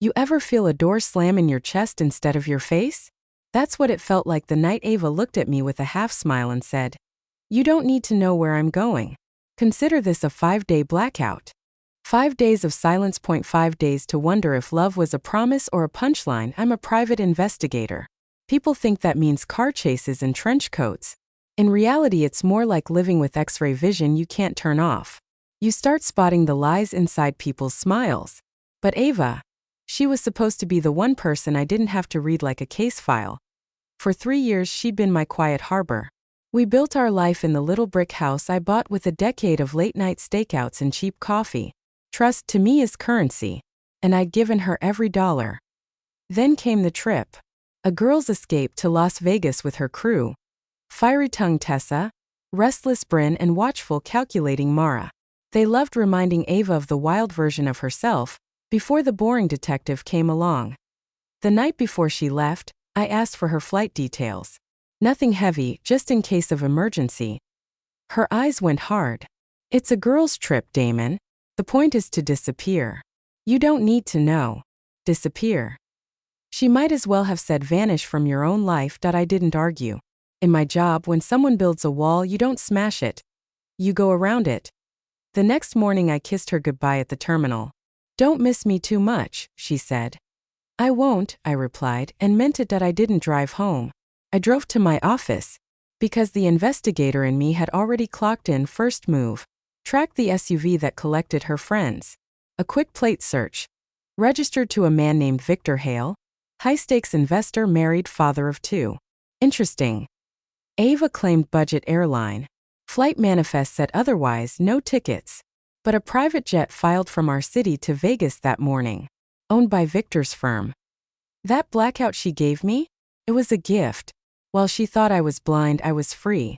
You ever feel a door slam in your chest instead of your face? That's what it felt like the night Ava looked at me with a half smile and said, "You don't need to know where I'm going. Consider this a 5-day blackout. 5 days of silence. 5 days to wonder if love was a promise or a punchline. I'm a private investigator. People think that means car chases and trench coats. In reality, it's more like living with X-ray vision you can't turn off. You start spotting the lies inside people's smiles. But Ava, she was supposed to be the one person I didn't have to read like a case file. For 3 years she'd been my quiet harbor. We built our life in the little brick house I bought with a decade of late-night stakeouts and cheap coffee. Trust to me is currency, and I'd given her every dollar. Then came the trip. A girl's escape to Las Vegas with her crew. Fiery-tongued Tessa, restless Bryn, and watchful, calculating Mara. They loved reminding Ava of the wild version of herself before the boring detective came along. The night before she left, I asked for her flight details. Nothing heavy, just in case of emergency. Her eyes went hard. "It's a girl's trip, Damon. The point is to disappear. You don't need to know. Disappear." She might as well have said vanish from your own life. I didn't argue. In my job, when someone builds a wall, you don't smash it. You go around it. The next morning I kissed her goodbye at the terminal. "Don't miss me too much," she said. "I won't," I replied, and meant it. I didn't drive home. I drove to my office, because the investigator in me had already clocked in first move, tracked the SUV that collected her friends. A quick plate search. Registered to a man named Victor Hale, high-stakes investor, married, father of 2. Interesting. Ava claimed budget airline. Flight manifest said otherwise, no tickets. But a private jet filed from our city to Vegas that morning, owned by Victor's firm. That blackout she gave me? It was a gift. While she thought I was blind, I was free.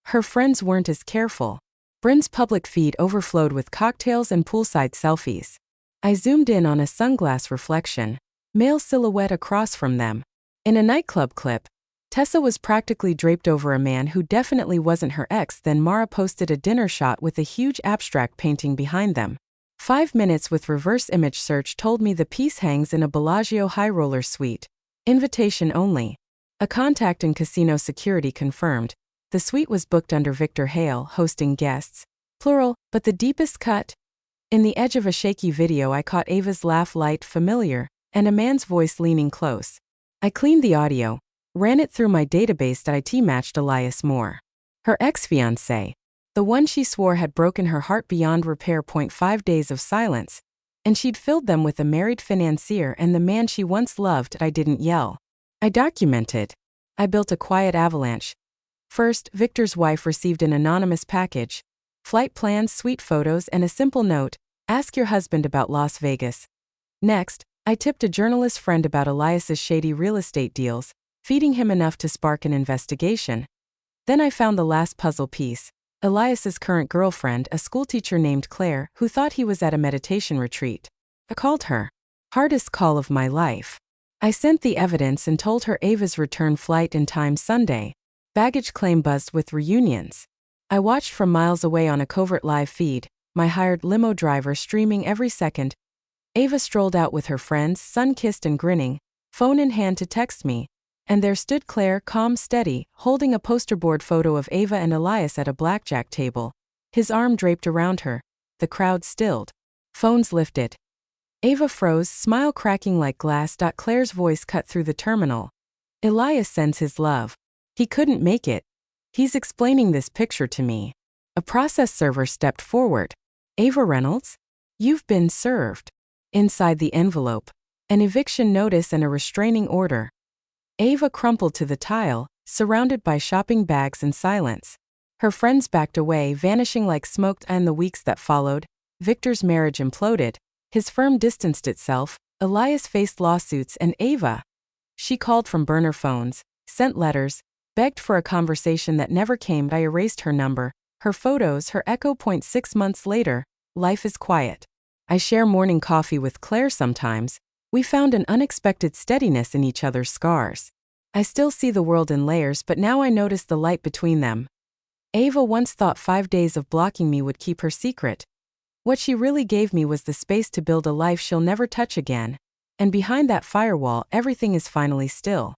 Her friends weren't as careful. Bryn's public feed overflowed with cocktails and poolside selfies. I zoomed in on a sunglass reflection, male silhouette across from them. In a nightclub clip, Tessa was practically draped over a man who definitely wasn't her ex. Then Mara posted a dinner shot with a huge abstract painting behind them. 5 minutes with reverse image search told me the piece hangs in a Bellagio high roller suite. Invitation only. A contact in casino security confirmed. The suite was booked under Victor Hale, hosting guests. Plural, but the deepest cut? In the edge of a shaky video I caught Ava's laugh, light, familiar, and a man's voice leaning close. I cleaned the audio, ran it through my database. IT matched Elias Moore. Her ex-fiancé. The one she swore had broken her heart beyond repair. 5 days of silence. And she'd filled them with a married financier and the man she once loved. I didn't yell. I documented. I built a quiet avalanche. First, Victor's wife received an anonymous package. Flight plans, suite photos, and a simple note: "Ask your husband about Las Vegas." Next, I tipped a journalist friend about Elias's shady real estate deals, feeding him enough to spark an investigation. Then I found the last puzzle piece: Elias's current girlfriend, a schoolteacher named Claire, who thought he was at a meditation retreat. I called her. Hardest call of my life. I sent the evidence and told her Ava's return flight and time Sunday. Baggage claim buzzed with reunions. I watched from miles away on a covert live feed, my hired limo driver streaming every second. Ava strolled out with her friends, sun-kissed and grinning, phone in hand to text me. And there stood Claire, calm, steady, holding a poster board photo of Ava and Elias at a blackjack table. His arm draped around her. The crowd stilled. Phones lifted. Ava froze, smile cracking like glass. Claire's voice cut through the terminal. "Elias sends his love. He couldn't make it. He's explaining this picture to me." A process server stepped forward. "Ava Reynolds? You've been served." Inside the envelope, an eviction notice and a restraining order. Ava crumpled to the tile, surrounded by shopping bags and silence. Her friends backed away, vanishing like smoke. In the weeks that followed, Victor's marriage imploded. His firm distanced itself. Elias faced lawsuits, and Ava, she called from burner phones, sent letters, begged for a conversation that never came. I erased her number, her photos, her echo. 6 months later, life is quiet. I share morning coffee with Claire sometimes. We found an unexpected steadiness in each other's scars. I still see the world in layers, but now I notice the light between them. Ava once thought 5 days of blocking me would keep her secret. What she really gave me was the space to build a life she'll never touch again. And behind that firewall, everything is finally still.